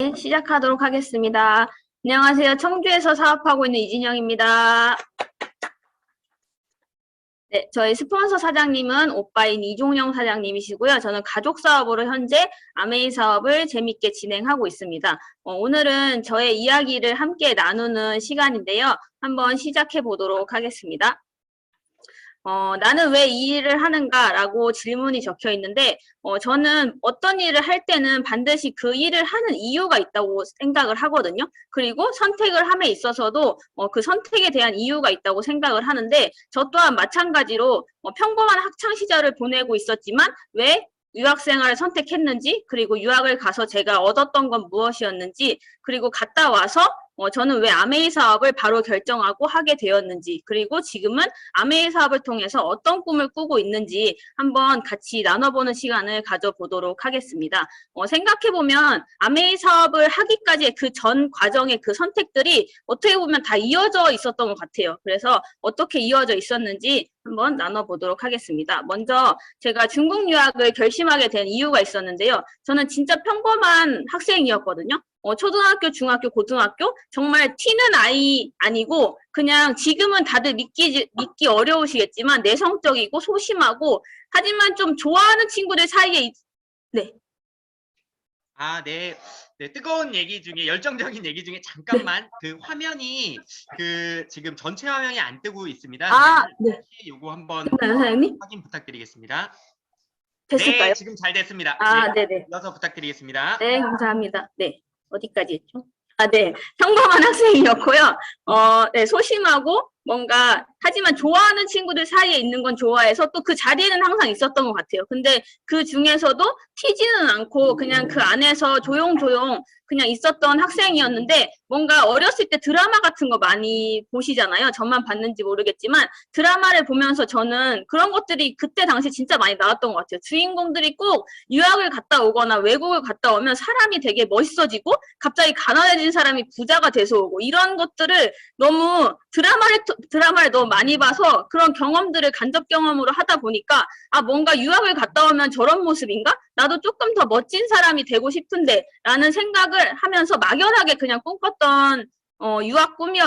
네, 시작하도록 하겠습니다. 안녕하세요. 청주에서 사업하고 있는 이진영입니다. 네, 저희 스폰서 사장님은 오빠인 이종영 사장님이시고요. 저는 가족 사업으로 현재 아메이 사업을 재밌게 진행하고 있습니다. 오늘은 저의 이야기를 함께 나누는 시간인데요. 한번 시작해 보도록 하겠습니다. 나는 왜 이 일을 하는가라고 질문이 적혀 있는데, 저는 어떤 일을 할 때는 반드시 그 일을 하는 이유가 있다고 생각을 하거든요. 그리고 선택을 함에 있어서도 그 선택에 대한 이유가 있다고 생각을 하는데, 저 또한 마찬가지로 평범한 학창 시절을 보내고 있었지만 왜 유학생활을 선택했는지, 그리고 유학을 가서 제가 얻었던 건 무엇이었는지, 그리고 갔다 와서 저는 왜 아메이 사업을 바로 결정하고 하게 되었는지, 그리고 지금은 아메이 사업을 통해서 어떤 꿈을 꾸고 있는지 한번 같이 나눠보는 시간을 가져보도록 하겠습니다. 생각해보면 아메이 사업을 하기까지의 그 전 과정의 그 선택들이 어떻게 보면 다 이어져 있었던 것 같아요. 그래서 어떻게 이어져 있었는지 한번 나눠보도록 하겠습니다. 먼저 제가 중국 유학을 결심하게 된 이유가 있었는데요. 저는 진짜 평범한 학생이었거든요. 초등학교, 중학교, 고등학교 정말 튀는 아이 아니고 그냥 지금은 다들 믿기 어려우시겠지만 내성적이고 소심하고 하지만 좀 좋아하는 친구들 사이에 네. 네. 뜨거운 얘기 중에 열정적인 얘기 중에 잠깐만 그 화면이 지금 전체 화면이 안 뜨고 있습니다. 네. 요거 한번 사장님? 확인 부탁드리겠습니다. 됐을까요? 네, 지금 잘 됐습니다. 네네. 이어서 부탁드리겠습니다. 네, 감사합니다. 네. 어디까지 했죠? 네. 평범한 학생이었고요. 네, 소심하고 뭔가 하지만 좋아하는 친구들 사이에 있는 건 좋아해서 또 그 자리에는 항상 있었던 것 같아요. 근데 그 중에서도 튀지는 않고 그냥 그 안에서 조용조용 그냥 있었던 학생이었는데 뭔가 어렸을 때 드라마 같은 거 많이 보시잖아요. 저만 봤는지 모르겠지만 드라마를 보면서 저는 그런 것들이 그때 당시 진짜 많이 나왔던 것 같아요. 주인공들이 꼭 유학을 갔다 오거나 외국을 갔다 오면 사람이 되게 멋있어지고 갑자기 가난해진 사람이 부자가 돼서 오고 이런 것들을 너무 드라마를 너무 많이 봐서 그런 경험들을 간접 경험으로 하다 보니까 뭔가 유학을 갔다 오면 저런 모습인가? 나도 조금 더 멋진 사람이 되고 싶은데 라는 생각을 하면서 막연하게 그냥 꿈꿨던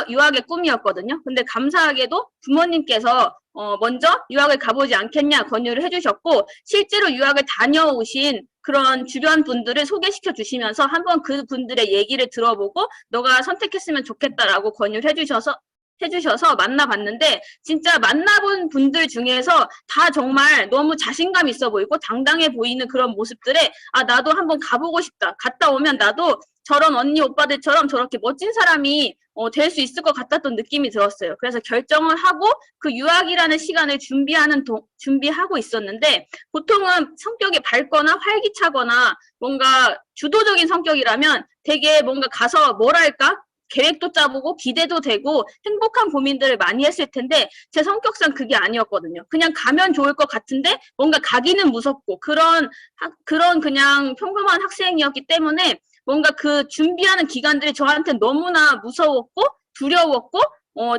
유학의 꿈이었거든요. 근데 감사하게도 부모님께서 먼저 유학을 가보지 않겠냐 권유를 해주셨고 실제로 유학을 다녀오신 그런 주변 분들을 소개시켜 주시면서 한번 그 분들의 얘기를 들어보고 너가 선택했으면 좋겠다라고 권유를 해주셔서 만나봤는데 진짜 만나본 분들 중에서 다 정말 너무 자신감 있어 보이고 당당해 보이는 그런 모습들에 나도 한번 가보고 싶다. 갔다 오면 나도 저런 언니 오빠들처럼 저렇게 멋진 사람이 될 수 있을 것 같았던 느낌이 들었어요. 그래서 결정을 하고 그 유학이라는 시간을 준비하고 있었는데 보통은 성격이 밝거나 활기차거나 뭔가 주도적인 성격이라면 되게 뭔가 가서 뭘 할까? 계획도 짜보고 기대도 되고 행복한 고민들을 많이 했을 텐데 제 성격상 그게 아니었거든요. 그냥 가면 좋을 것 같은데 뭔가 가기는 무섭고 그런 그냥 평범한 학생이었기 때문에 뭔가 그 준비하는 기간들이 저한테 너무나 무서웠고 두려웠고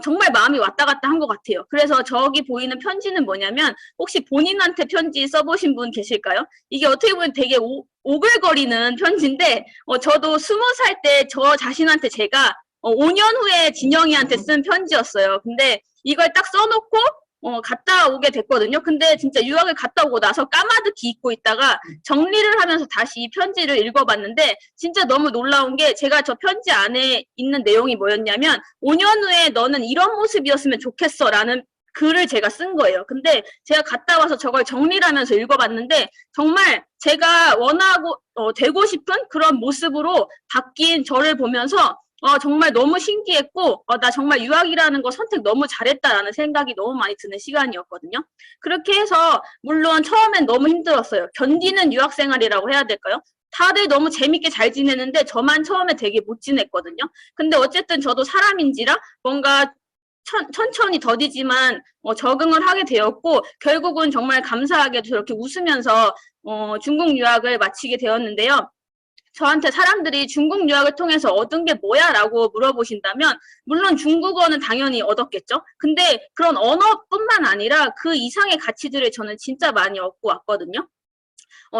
정말 마음이 왔다 갔다 한 것 같아요. 그래서 저기 보이는 편지는 뭐냐면 혹시 본인한테 편지 써보신 분 계실까요? 이게 어떻게 보면 되게 오글거리는 편지인데 저도 20살 때 저 자신한테 제가 5년 후에 진영이한테 쓴 편지였어요. 근데 이걸 딱 써놓고 갔다 오게 됐거든요. 근데 진짜 유학을 갔다 오고 나서 까마득히 잊고 있다가 정리를 하면서 다시 이 편지를 읽어봤는데 진짜 너무 놀라운 게 제가 저 편지 안에 있는 내용이 뭐였냐면 5년 후에 너는 이런 모습이었으면 좋겠어 라는 글을 제가 쓴 거예요. 근데 제가 갔다 와서 저걸 정리를 하면서 읽어봤는데 정말 제가 원하고 되고 싶은 그런 모습으로 바뀐 저를 보면서 정말 너무 신기했고 나 정말 유학이라는 거 선택 너무 잘했다라는 생각이 너무 많이 드는 시간이었거든요. 그렇게 해서 물론 처음엔 너무 힘들었어요. 견디는 유학 생활이라고 해야 될까요? 다들 너무 재밌게 잘 지내는데 저만 처음에 되게 못 지냈거든요. 근데 어쨌든 저도 사람인지라 뭔가 천천히 더디지만 적응을 하게 되었고 결국은 정말 감사하게도 저렇게 웃으면서 중국 유학을 마치게 되었는데요. 저한테 사람들이 중국 유학을 통해서 얻은 게 뭐야? 라고 물어보신다면 물론 중국어는 당연히 얻었겠죠. 근데 그런 언어뿐만 아니라 그 이상의 가치들을 저는 진짜 많이 얻고 왔거든요.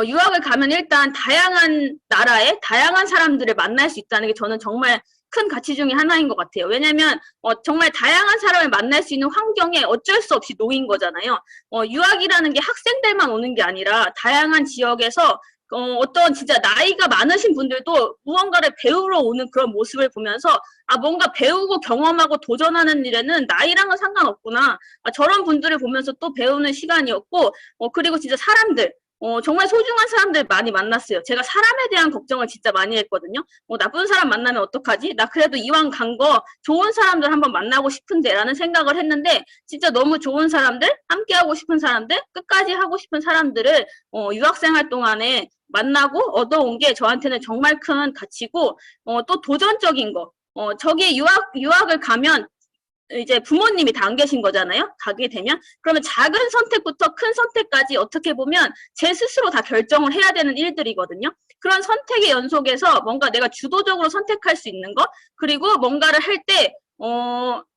유학을 가면 일단 다양한 나라의 다양한 사람들을 만날 수 있다는 게 저는 정말 큰 가치 중에 하나인 것 같아요. 왜냐면 정말 다양한 사람을 만날 수 있는 환경에 어쩔 수 없이 놓인 거잖아요. 유학이라는 게 학생들만 오는 게 아니라 다양한 지역에서 어떤 진짜 나이가 많으신 분들도 무언가를 배우러 오는 그런 모습을 보면서 아, 뭔가 배우고 경험하고 도전하는 일에는 나이랑은 상관없구나. 아, 저런 분들을 보면서 또 배우는 시간이었고, 그리고 진짜 사람들, 정말 소중한 사람들 많이 만났어요. 제가 사람에 대한 걱정을 진짜 많이 했거든요. 나쁜 사람 만나면 어떡하지? 나 그래도 이왕 간 거 좋은 사람들 한번 만나고 싶은데 라는 생각을 했는데 진짜 너무 좋은 사람들, 함께 하고 싶은 사람들, 끝까지 하고 싶은 사람들을 유학생활 동안에 만나고 얻어온 게 저한테는 정말 큰 가치고 또 도전적인 거. 저기 유학을 가면 이제 부모님이 다 안 계신 거잖아요. 가게 되면. 그러면 작은 선택부터 큰 선택까지 어떻게 보면 제 스스로 다 결정을 해야 되는 일들이거든요. 그런 선택의 연속에서 뭔가 내가 주도적으로 선택할 수 있는 거, 그리고 뭔가를 할 때,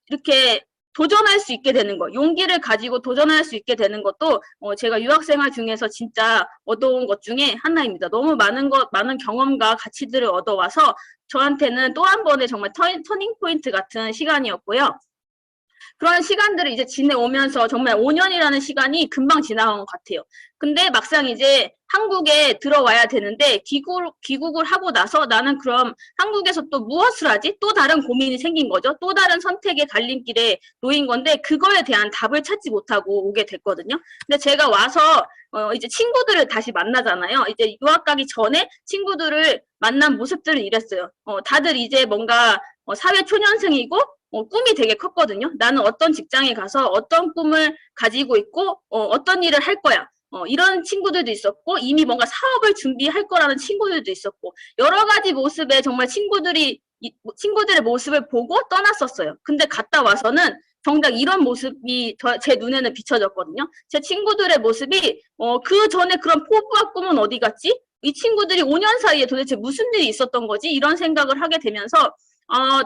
이렇게 도전할 수 있게 되는 거, 용기를 가지고 도전할 수 있게 되는 것도 제가 유학생활 중에서 진짜 얻어온 것 중에 하나입니다. 너무 많은 경험과 가치들을 얻어와서 저한테는 또 한 번의 정말 터닝 포인트 같은 시간이었고요. 그런 시간들을 이제 지내오면서 정말 5년이라는 시간이 금방 지나간 것 같아요. 근데 막상 이제 한국에 들어와야 되는데 귀국을 하고 나서 나는 그럼 한국에서 또 무엇을 하지? 또 다른 고민이 생긴 거죠. 또 다른 선택의 갈림길에 놓인 건데 그거에 대한 답을 찾지 못하고 오게 됐거든요. 근데 제가 와서 이제 친구들을 다시 만나잖아요. 이제 유학 가기 전에 친구들을 만난 모습들을 이랬어요. 다들 이제 뭔가 사회 초년생이고 꿈이 되게 컸거든요. 나는 어떤 직장에 가서 어떤 꿈을 가지고 있고 어떤 일을 할 거야. 이런 친구들도 있었고 이미 뭔가 사업을 준비할 거라는 친구들도 있었고 여러 가지 모습의 정말 친구들의 모습을 보고 떠났었어요. 근데 갔다 와서는 정작 이런 모습이 제 눈에는 비춰졌거든요. 제 친구들의 모습이 그 전에 그런 포부와 꿈은 어디 갔지? 이 친구들이 5년 사이에 도대체 무슨 일이 있었던 거지? 이런 생각을 하게 되면서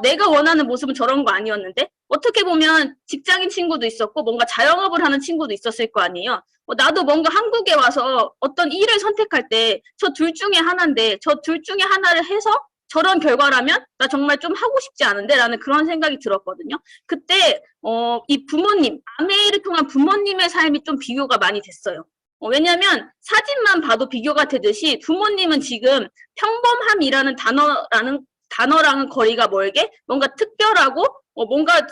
내가 원하는 모습은 저런 거 아니었는데 어떻게 보면 직장인 친구도 있었고 뭔가 자영업을 하는 친구도 있었을 거 아니에요. 나도 뭔가 한국에 와서 어떤 일을 선택할 때 저 둘 중에 하나인데 저 둘 중에 하나를 해서 저런 결과라면 나 정말 좀 하고 싶지 않은데 라는 그런 생각이 들었거든요. 그때 이 부모님, 아메이를 통한 부모님의 삶이 좀 비교가 많이 됐어요. 왜냐하면 사진만 봐도 비교가 되듯이 부모님은 지금 평범함이라는 단어랑은 거리가 멀게 뭔가 특별하고 뭔가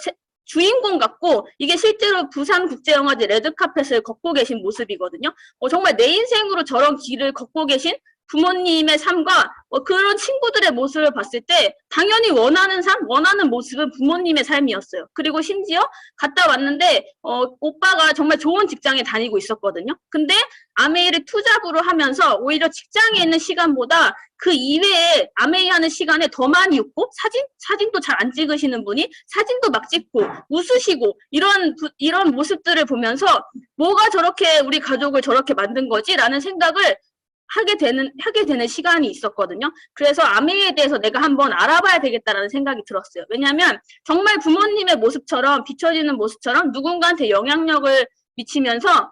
주인공 같고 이게 실제로 부산국제영화제 레드카펫을 걷고 계신 모습이거든요. 정말 내 인생으로 저런 길을 걷고 계신 부모님의 삶과 그런 친구들의 모습을 봤을 때 당연히 원하는 모습은 부모님의 삶이었어요. 그리고 심지어 갔다 왔는데 오빠가 정말 좋은 직장에 다니고 있었거든요. 근데 아메이를 투잡으로 하면서 오히려 직장에 있는 시간보다 그 이외에 아메이 하는 시간에 더 많이 웃고 사진도 잘 안 찍으시는 분이 사진도 막 찍고 웃으시고 이런 모습들을 보면서 뭐가 저렇게 우리 가족을 저렇게 만든 거지? 라는 생각을 하게 되는 시간이 있었거든요. 그래서 아메이에 대해서 내가 한번 알아봐야 되겠다라는 생각이 들었어요. 왜냐하면 정말 부모님의 모습처럼 비춰지는 모습처럼 누군가한테 영향력을 미치면서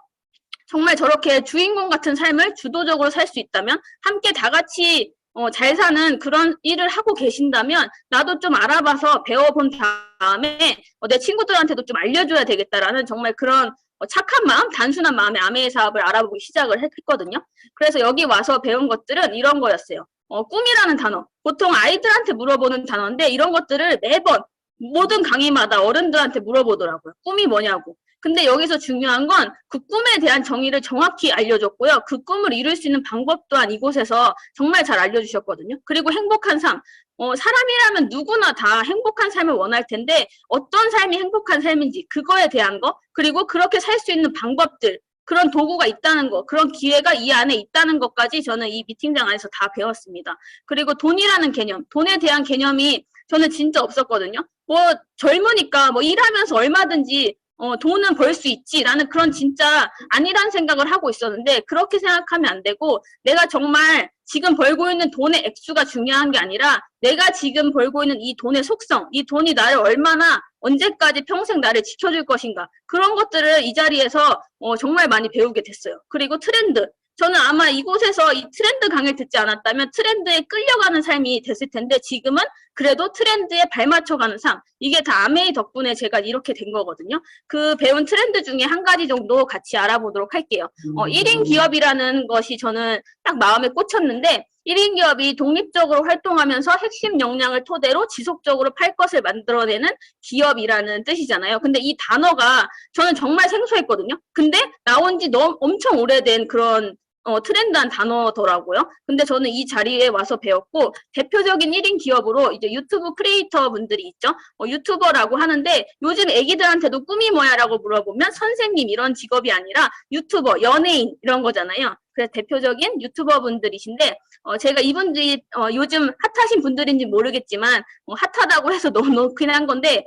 정말 저렇게 주인공 같은 삶을 주도적으로 살 수 있다면 함께 다 같이 잘 사는 그런 일을 하고 계신다면 나도 좀 알아봐서 배워본 다음에 내 친구들한테도 좀 알려줘야 되겠다라는 정말 그런 착한 마음, 단순한 마음에 아메이 사업을 알아보기 시작을 했거든요. 그래서 여기 와서 배운 것들은 이런 거였어요. 꿈이라는 단어. 보통 아이들한테 물어보는 단어인데 이런 것들을 매번 모든 강의마다 어른들한테 물어보더라고요. 꿈이 뭐냐고. 근데 여기서 중요한 건 그 꿈에 대한 정의를 정확히 알려줬고요. 그 꿈을 이룰 수 있는 방법 또한 이곳에서 정말 잘 알려주셨거든요. 그리고 행복한 삶. 사람이라면 누구나 다 행복한 삶을 원할 텐데 어떤 삶이 행복한 삶인지 그거에 대한 거 그리고 그렇게 살 수 있는 방법들 그런 도구가 있다는 거 그런 기회가 이 안에 있다는 것까지 저는 이 미팅장 안에서 다 배웠습니다. 그리고 돈이라는 개념, 돈에 대한 개념이 저는 진짜 없었거든요. 젊으니까 일하면서 얼마든지 돈은 벌 수 있지라는 그런 진짜 아니란 생각을 하고 있었는데 그렇게 생각하면 안 되고 내가 정말 지금 벌고 있는 돈의 액수가 중요한 게 아니라 내가 지금 벌고 있는 이 돈의 속성, 이 돈이 나를 얼마나 언제까지 평생 나를 지켜줄 것인가 그런 것들을 이 자리에서 정말 많이 배우게 됐어요. 그리고 트렌드, 저는 아마 이곳에서 이 트렌드 강의를 듣지 않았다면 트렌드에 끌려가는 삶이 됐을 텐데 지금은 그래도 트렌드에 발맞춰가는 삶. 이게 다 아메이 덕분에 제가 이렇게 된 거거든요. 그 배운 트렌드 중에 한 가지 정도 같이 알아보도록 할게요. 1인 기업이라는 것이 저는 딱 마음에 꽂혔는데 1인 기업이 독립적으로 활동하면서 핵심 역량을 토대로 지속적으로 팔 것을 만들어내는 기업이라는 뜻이잖아요. 근데 이 단어가 저는 정말 생소했거든요. 근데 나온 지 너무 엄청 오래된 그런 트렌드한 단어더라고요. 근데 저는 이 자리에 와서 배웠고 대표적인 1인 기업으로 이제 유튜브 크리에이터 분들이 있죠. 유튜버라고 하는데 요즘 애기들한테도 꿈이 뭐야라고 물어보면 선생님 이런 직업이 아니라 유튜버, 연예인 이런 거잖아요. 그래서 대표적인 유튜버 분들이신데 제가 이분들이 요즘 핫하신 분들인지 모르겠지만 핫하다고 해서 넣긴 한 건데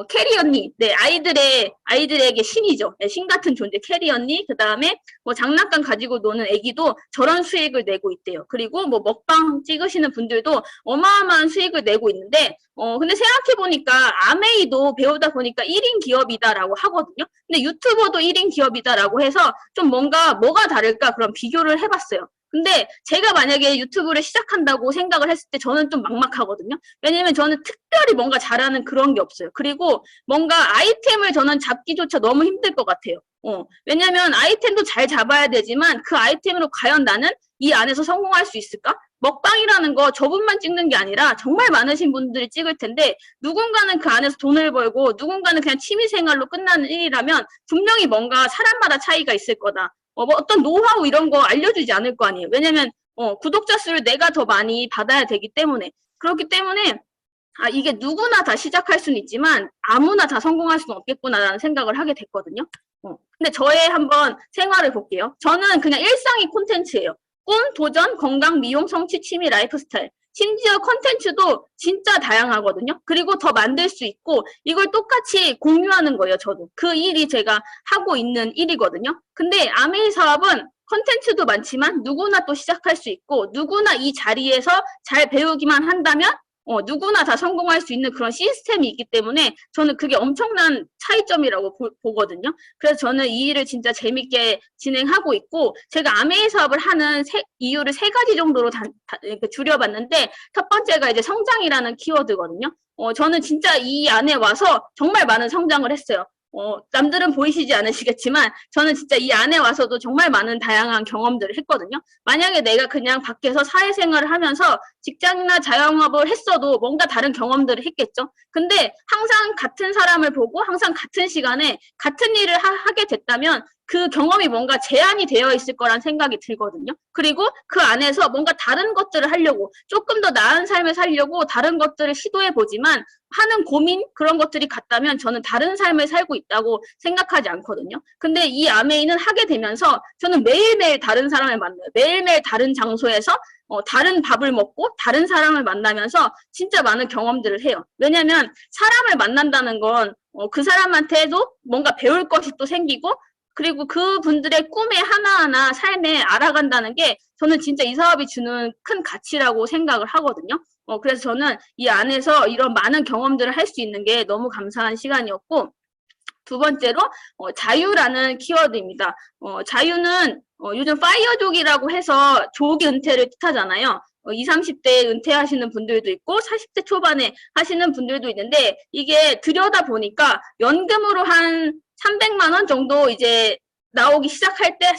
캐리 언니, 네 아이들에게 신이죠. 네, 신 같은 존재 캐리 언니. 그 다음에 뭐 장난감 가지고 노는 애기도 저런 수익을 내고 있대요. 그리고 뭐 먹방 찍으시는 분들도 어마어마한 수익을 내고 있는데 근데 생각해보니까 아메이도 배우다 보니까 1인 기업이다라고 하거든요. 근데 유튜버도 1인 기업이다라고 해서 좀 뭐가 다를까 그런 비교를 해봤어요. 근데 제가 만약에 유튜브를 시작한다고 생각을 했을 때 저는 좀 막막하거든요. 왜냐면 저는 특별히 뭔가 잘하는 그런 게 없어요. 그리고 뭔가 아이템을 저는 잡기조차 너무 힘들 것 같아요. 왜냐면 아이템도 잘 잡아야 되지만 그 아이템으로 과연 나는 이 안에서 성공할 수 있을까? 먹방이라는 거 저분만 찍는 게 아니라 정말 많으신 분들이 찍을 텐데 누군가는 그 안에서 돈을 벌고 누군가는 그냥 취미생활로 끝나는 일이라면 분명히 뭔가 사람마다 차이가 있을 거다. 뭐 어떤 노하우 이런 거 알려주지 않을 거 아니에요. 왜냐면 구독자 수를 내가 더 많이 받아야 되기 때문에 그렇기 때문에 이게 누구나 다 시작할 수는 있지만 아무나 다 성공할 수는 없겠구나라는 생각을 하게 됐거든요. 근데 저의 한번 생활을 볼게요. 저는 그냥 일상이 콘텐츠예요. 꿈, 도전, 건강, 미용, 성취, 취미, 라이프 스타일. 심지어 콘텐츠도 진짜 다양하거든요. 그리고 더 만들 수 있고 이걸 똑같이 공유하는 거예요. 저도. 그 일이 제가 하고 있는 일이거든요. 근데 아메이 사업은 콘텐츠도 많지만 누구나 또 시작할 수 있고 누구나 이 자리에서 잘 배우기만 한다면 누구나 다 성공할 수 있는 그런 시스템이 있기 때문에 저는 그게 엄청난 차이점이라고 보거든요. 그래서 저는 이 일을 진짜 재밌게 진행하고 있고 제가 아메이 사업을 하는 이유를 3가지 정도로 이렇게 줄여봤는데 첫 번째가 이제 성장이라는 키워드거든요. 저는 진짜 이 안에 와서 정말 많은 성장을 했어요. 남들은 보이시지 않으시겠지만 저는 진짜 이 안에 와서도 정말 많은 다양한 경험들을 했거든요. 만약에 내가 그냥 밖에서 사회생활을 하면서 직장이나 자영업을 했어도 뭔가 다른 경험들을 했겠죠. 근데 항상 같은 사람을 보고 항상 같은 시간에 같은 일을 하게 됐다면 그 경험이 뭔가 제한이 되어 있을 거란 생각이 들거든요. 그리고 그 안에서 뭔가 다른 것들을 하려고 조금 더 나은 삶을 살려고 다른 것들을 시도해 보지만 하는 고민 그런 것들이 같다면 저는 다른 삶을 살고 있다고 생각하지 않거든요. 근데 이 아메이는 하게 되면서 저는 매일매일 다른 사람을 만나요. 매일매일 다른 장소에서 다른 밥을 먹고 다른 사람을 만나면서 진짜 많은 경험들을 해요. 왜냐면 사람을 만난다는 건 그 사람한테도 뭔가 배울 것이 또 생기고 그리고 그분들의 꿈의 하나하나 삶에 알아간다는 게 저는 진짜 이 사업이 주는 큰 가치라고 생각을 하거든요. 그래서 저는 이 안에서 이런 많은 경험들을 할 수 있는 게 너무 감사한 시간이었고 두 번째로 자유라는 키워드입니다. 자유는 요즘 파이어족이라고 해서 조기 은퇴를 뜻하잖아요. 20, 30대에 은퇴하시는 분들도 있고 40대 초반에 하시는 분들도 있는데 이게 들여다보니까 연금으로 한 300만 원 정도 이제 나오기 시작할 때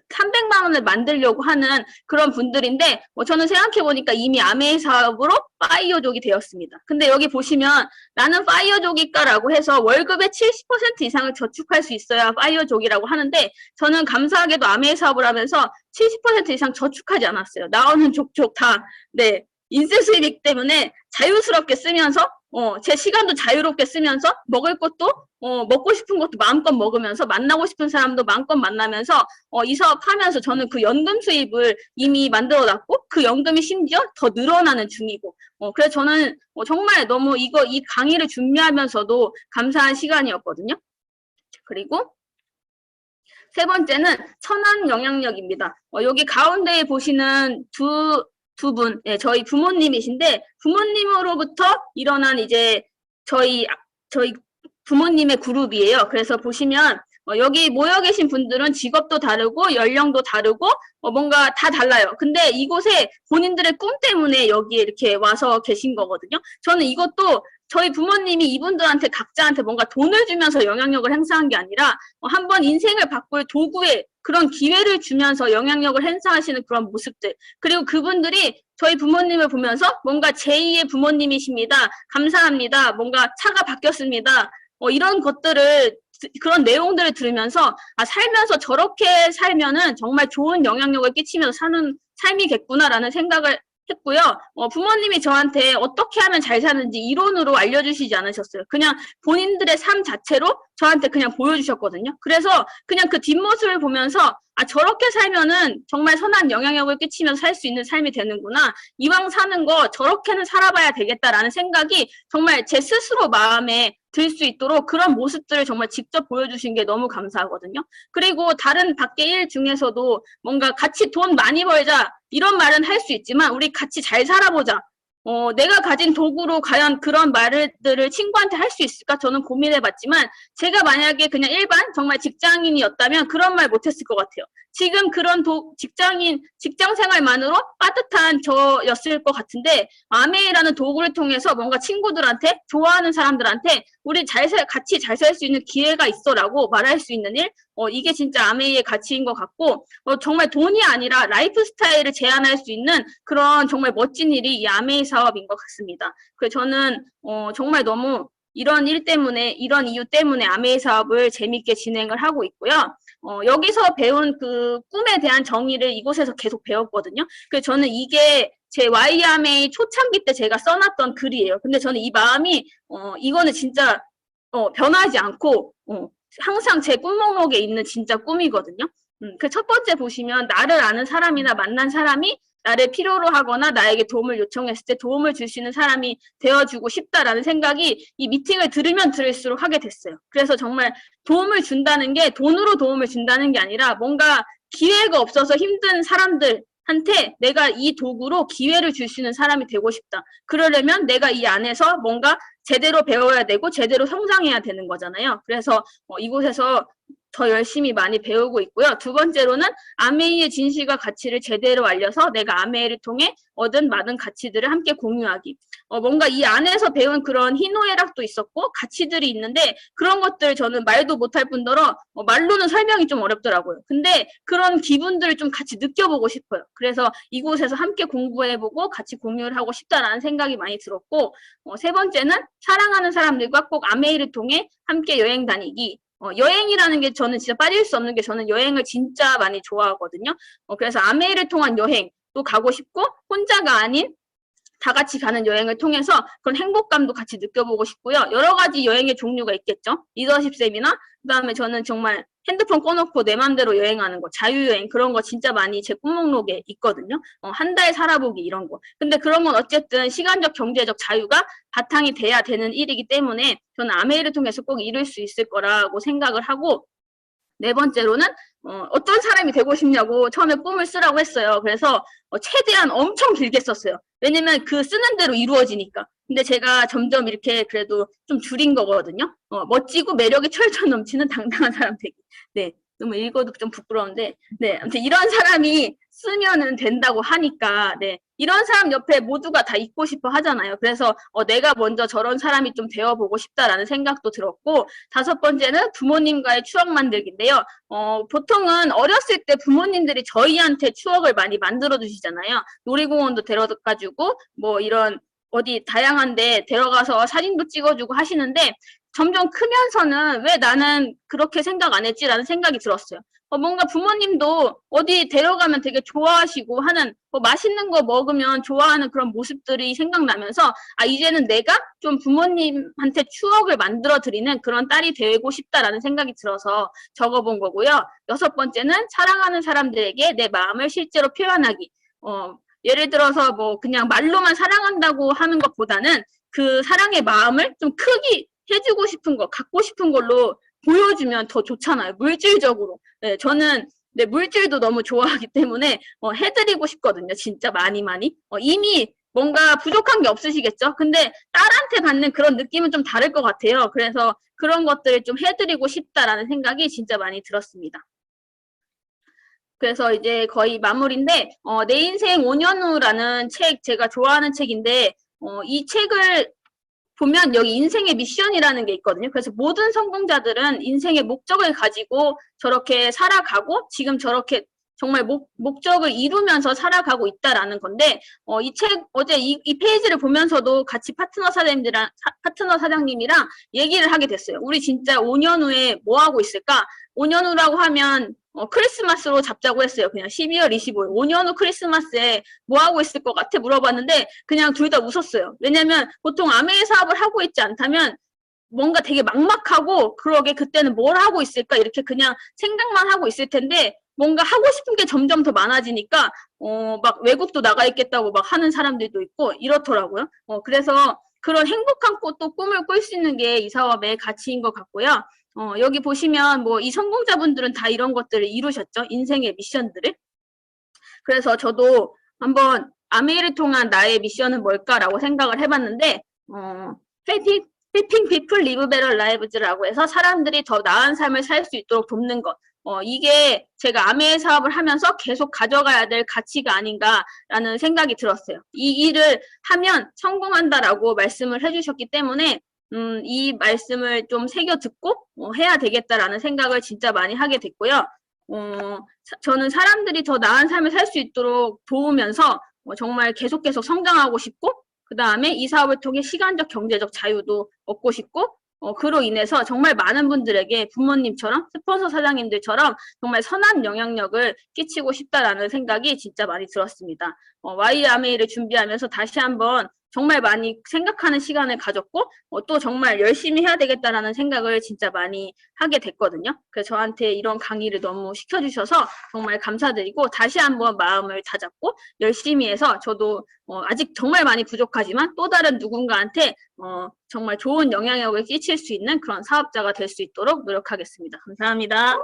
300만 원을 만들려고 하는 그런 분들인데 저는 생각해보니까 이미 아메이 사업으로 파이어족이 되었습니다. 근데 여기 보시면 나는 파이어족일까라고 해서 월급의 70% 이상을 저축할 수 있어야 파이어족이라고 하는데 저는 감사하게도 아메이 사업을 하면서 70% 이상 저축하지 않았어요. 나오는 족족 다 네, 인세 수입이기 때문에 자유스럽게 쓰면서 제 시간도 자유롭게 쓰면서 먹을 것도 먹고 싶은 것도 마음껏 먹으면서 만나고 싶은 사람도 마음껏 만나면서 이 사업 하면서 저는 그 연금 수입을 이미 만들어 놨고 그 연금이 심지어 더 늘어나는 중이고 그래서 저는 정말 너무 이 강의를 준비하면서도 감사한 시간이었거든요. 그리고 세 번째는 천안 영향력입니다. 여기 가운데에 보시는 두 분, 네, 저희 부모님이신데 부모님으로부터 일어난 이제 저희 부모님의 그룹이에요. 그래서 보시면 여기 모여 계신 분들은 직업도 다르고 연령도 다르고 뭔가 다 달라요. 근데 이곳에 본인들의 꿈 때문에 여기에 이렇게 와서 계신 거거든요. 저는 이것도 저희 부모님이 이분들한테 각자한테 뭔가 돈을 주면서 영향력을 행사한 게 아니라 한번 인생을 바꿀 도구의 그런 기회를 주면서 영향력을 행사하시는 그런 모습들. 그리고 그분들이 저희 부모님을 보면서 뭔가 제2의 부모님이십니다. 감사합니다. 뭔가 차가 바뀌었습니다. 이런 것들을 그런 내용들을 들으면서 살면서 저렇게 살면은 정말 좋은 영향력을 끼치면서 사는 삶이겠구나라는 생각을 했고요. 부모님이 저한테 어떻게 하면 잘 사는지 이론으로 알려주시지 않으셨어요. 그냥 본인들의 삶 자체로 저한테 그냥 보여주셨거든요. 그래서 그냥 그 뒷모습을 보면서 저렇게 살면은 정말 선한 영향력을 끼치면서 살 수 있는 삶이 되는구나. 이왕 사는 거 저렇게는 살아봐야 되겠다라는 생각이 정말 제 스스로 마음에 들 수 있도록 그런 모습들을 정말 직접 보여주신 게 너무 감사하거든요. 그리고 다른 밖의 일 중에서도 뭔가 같이 돈 많이 벌자 이런 말은 할 수 있지만 우리 같이 잘 살아보자. 내가 가진 도구로 과연 그런 말들을 친구한테 할 수 있을까? 저는 고민해봤지만 제가 만약에 그냥 일반 정말 직장인이었다면 그런 말 못했을 것 같아요. 지금 그런 직장 생활만으로 빠듯한 저였을 것 같은데 아메이라는 도구를 통해서 뭔가 친구들한테 좋아하는 사람들한테 우리 같이 잘 살 수 있는 기회가 있어라고 말할 수 있는 일 이게 진짜 아메이의 가치인 것 같고 정말 돈이 아니라 라이프 스타일을 제한할 수 있는 그런 정말 멋진 일이 이 아메이 사업인 것 같습니다. 그래서 저는 정말 너무 이런 일 때문에 이런 이유 때문에 아메이 사업을 재밌게 진행을 하고 있고요. 여기서 배운 그 꿈에 대한 정의를 이곳에서 계속 배웠거든요. 그래서 저는 이게 제 YMA 초창기 때 제가 써놨던 글이에요. 근데 저는 이 마음이 이거는 진짜 변하지 않고 항상 제 꿈 목록에 있는 진짜 꿈이거든요. 그 첫 번째 보시면 나를 아는 사람이나 만난 사람이 나를 필요로 하거나 나에게 도움을 요청했을 때 도움을 줄 수 있는 사람이 되어주고 싶다라는 생각이 이 미팅을 들으면 들을수록 하게 됐어요. 그래서 정말 도움을 준다는 게 돈으로 도움을 준다는 게 아니라 뭔가 기회가 없어서 힘든 사람들한테 내가 이 도구로 기회를 줄 수 있는 사람이 되고 싶다. 그러려면 내가 이 안에서 뭔가 제대로 배워야 되고 제대로 성장해야 되는 거잖아요. 그래서 이곳에서 더 열심히 많이 배우고 있고요. 두 번째로는 아메이의 진실과 가치를 제대로 알려서 내가 아메이를 통해 얻은 많은 가치들을 함께 공유하기. 뭔가 이 안에서 배운 그런 희노애락도 있었고 가치들이 있는데 그런 것들 저는 말도 못할 뿐더러 말로는 설명이 좀 어렵더라고요. 근데 그런 기분들을 좀 같이 느껴보고 싶어요. 그래서 이곳에서 함께 공부해보고 같이 공유를 하고 싶다라는 생각이 많이 들었고 세 번째는 사랑하는 사람들과 꼭 아메이를 통해 함께 여행 다니기. 여행이라는 게 저는 진짜 빠질 수 없는 게 저는 여행을 진짜 많이 좋아하거든요. 그래서 아메이를 통한 여행도 가고 싶고 혼자가 아닌 다 같이 가는 여행을 통해서 그런 행복감도 같이 느껴보고 싶고요. 여러 가지 여행의 종류가 있겠죠. 리더십 쌤이나 그다음에 저는 정말 핸드폰 꺼놓고 내 맘대로 여행하는 거, 자유여행 그런 거 진짜 많이 제 꿈 목록에 있거든요. 한 달 살아보기 이런 거. 근데 그런 건 어쨌든 시간적 경제적 자유가 바탕이 돼야 되는 일이기 때문에 저는 아메이를 통해서 꼭 이룰 수 있을 거라고 생각을 하고 네 번째로는 어떤 사람이 되고 싶냐고 처음에 꿈을 쓰라고 했어요. 그래서 최대한 엄청 길게 썼어요. 왜냐면 그 쓰는 대로 이루어지니까. 근데 제가 점점 이렇게 그래도 좀 줄인 거거든요. 멋지고 매력이 철철 넘치는 당당한 사람 되기. 네. 너무 읽어도 좀 부끄러운데, 네. 아무튼 이런 사람이 쓰면은 된다고 하니까, 네. 이런 사람 옆에 모두가 다 있고 싶어 하잖아요. 그래서 내가 먼저 저런 사람이 좀 되어보고 싶다라는 생각도 들었고, 다섯 번째는 부모님과의 추억 만들기인데요. 보통은 어렸을 때 부모님들이 저희한테 추억을 많이 만들어 주시잖아요. 놀이공원도 데려가지고, 뭐 이런 어디 다양한 데 데려가서 사진도 찍어주고 하시는데, 점점 크면서는 왜 나는 그렇게 생각 안 했지라는 생각이 들었어요. 뭔가 부모님도 어디 데려가면 되게 좋아하시고 하는 맛있는 거 먹으면 좋아하는 그런 모습들이 생각나면서 이제는 내가 좀 부모님한테 추억을 만들어 드리는 그런 딸이 되고 싶다라는 생각이 들어서 적어본 거고요. 여섯 번째는 사랑하는 사람들에게 내 마음을 실제로 표현하기. 예를 들어서 뭐 그냥 말로만 사랑한다고 하는 것보다는 그 사랑의 마음을 좀 크게 해주고 싶은 거, 갖고 싶은 걸로 보여주면 더 좋잖아요. 물질적으로. 네, 저는 물질도 너무 좋아하기 때문에 해드리고 싶거든요. 진짜 많이. 이미 뭔가 부족한 게 없으시겠죠? 근데 딸한테 받는 그런 느낌은 좀 다를 것 같아요. 그래서 그런 것들을 좀 해드리고 싶다라는 생각이 진짜 많이 들었습니다. 그래서 이제 거의 마무리인데, 내 인생 5년 후라는 책, 제가 좋아하는 책인데, 이 책을 보면 여기 인생의 미션이라는 게 있거든요. 그래서 모든 성공자들은 인생의 목적을 가지고 저렇게 살아가고 지금 저렇게 정말 목적을 이루면서 살아가고 있다라는 건데, 이 책, 어제 이 페이지를 보면서도 같이 파트너 사장님이랑 얘기를 하게 됐어요. 우리 진짜 5년 후에 뭐 하고 있을까? 5년 후라고 하면 크리스마스로 잡자고 했어요. 그냥 12월 25일. 5년 후 크리스마스에 뭐 하고 있을 것 같아? 물어봤는데 그냥 둘 다 웃었어요. 왜냐면 보통 아메이 사업을 하고 있지 않다면 뭔가 되게 막막하고 그러게 그때는 뭘 하고 있을까 이렇게 그냥 생각만 하고 있을 텐데 뭔가 하고 싶은 게 점점 더 많아지니까 막 외국도 나가 있겠다고 막 하는 사람들도 있고 이렇더라고요. 그래서 그런 행복한 또 꿈을 꿀 수 있는 게 이 사업의 가치인 것 같고요. 여기 보시면 뭐 이 성공자분들은 다 이런 것들을 이루셨죠. 인생의 미션들을. 그래서 저도 한번 아메이를 통한 나의 미션은 뭘까라고 생각을 해봤는데, helping people live better lives라고 해서 사람들이 더 나은 삶을 살 수 있도록 돕는 것. 이게 제가 아메이 사업을 하면서 계속 가져가야 될 가치가 아닌가라는 생각이 들었어요. 이 일을 하면 성공한다라고 말씀을 해주셨기 때문에 이 말씀을 좀 새겨 듣고 해야 되겠다라는 생각을 진짜 많이 하게 됐고요. 저는 사람들이 더 나은 삶을 살 수 있도록 도우면서 정말 계속 성장하고 싶고 그 다음에 이 사업을 통해 시간적 경제적 자유도 얻고 싶고 그로 인해서 정말 많은 분들에게 부모님처럼 스폰서 사장님들처럼 정말 선한 영향력을 끼치고 싶다라는 생각이 진짜 많이 들었습니다. YMA를 준비하면서 다시 한번 정말 많이 생각하는 시간을 가졌고 또 정말 열심히 해야 되겠다라는 생각을 진짜 많이 하게 됐거든요. 그래서 저한테 이런 강의를 너무 시켜주셔서 정말 감사드리고 다시 한번 마음을 다잡고 열심히 해서 저도 아직 정말 많이 부족하지만 또 다른 누군가한테 정말 좋은 영향력을 끼칠 수 있는 그런 사업자가 될 수 있도록 노력하겠습니다. 감사합니다.